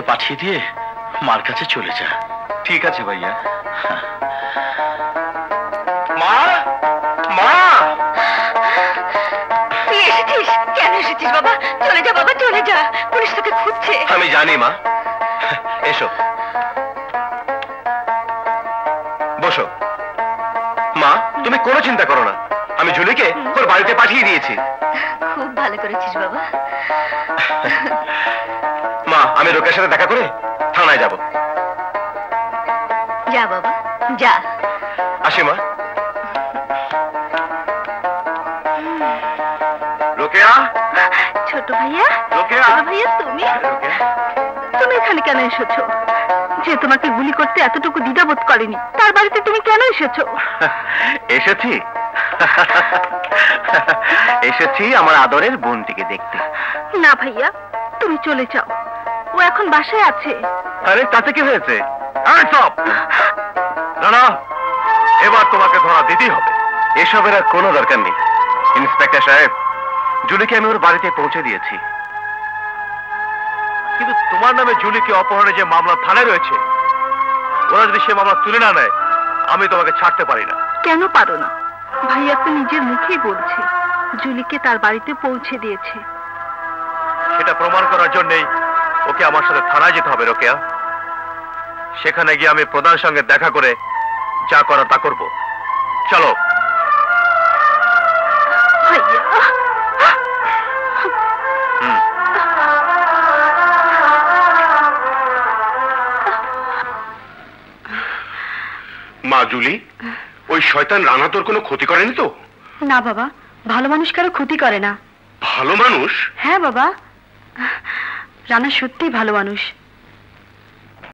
পাঠিয়ে দিয়ে মার কাছে চলে যা। ঠিক আছে ভাইয়া। মা, মা, তুই এসেছিস? কেন এসেছিস বাবা? চলে যা বাবা, চলে যা, পুলিশ তোকে খুঁজছে। আমি জানি মা। এসো, বসো। মা, তুমি কোনো চিন্তা করো না, আমি জুলিকে ওর বাড়িতে পাঠিয়ে দিয়েছি। খুব ভালো করেছিস বাবা। মা, আমি রোকেয়ার সাথে দেখা করে থানায় যাব। যা বাবা, যা। আসি মা। রোকেয়া, ছোট ভাইয়া। রোকেয়া, ছোট ভাইয়া, তুমি তুমি এখানে কেন এসেছো? যে তোমাকে গুলি করতে এতটুকু দ্বিধাবোধ করেনি, তার বাড়িতে তুমি কেন এসেছো? এসেছি এসেছি আমার আদরের বোনটিকে দেখতে। না ভাইয়া, তুমি চলে যাও, ও এখন বাসায় আছে। আরে তাতে কি হয়েছে? না না, এবার তোমাকে ধরা দিতেই হবে। এসবের আর কোনো দরকার নেই। ইন্সপেক্টর সাহেব, জুলিকে আমি ওর বাড়িতে পৌঁছে দিয়েছি। কিন্তু তোমার নামে জুলিকে অপহরণে যে মামলা থানায় রয়েছে, ওরা যদি সে মামলা তুলে না নেয়, আমি তোমাকে ছাড়তে পারি না। কেন পারো না? ভাইয়া তো নিজের মুখেই বলছে জুলিকে তার বাড়িতে পৌঁছে দিয়েছে। সেটা প্রমাণ করার জন্যই ওকে আমার সাথে থানায় যেতে হবে রোকেয়া। সেখানে গিয়ে আমি প্রধানের সঙ্গে দেখা করে যা করা তা করব। চলো। মা জুলি, ওই শয়তান রানা তোর কোনো ক্ষতি করেনি তো? না বাবা, ভালো মানুষ কারো ক্ষতি করে না। ভালো মানুষ? হ্যাঁ বাবা, রানা সত্যিই ভালো মানুষ।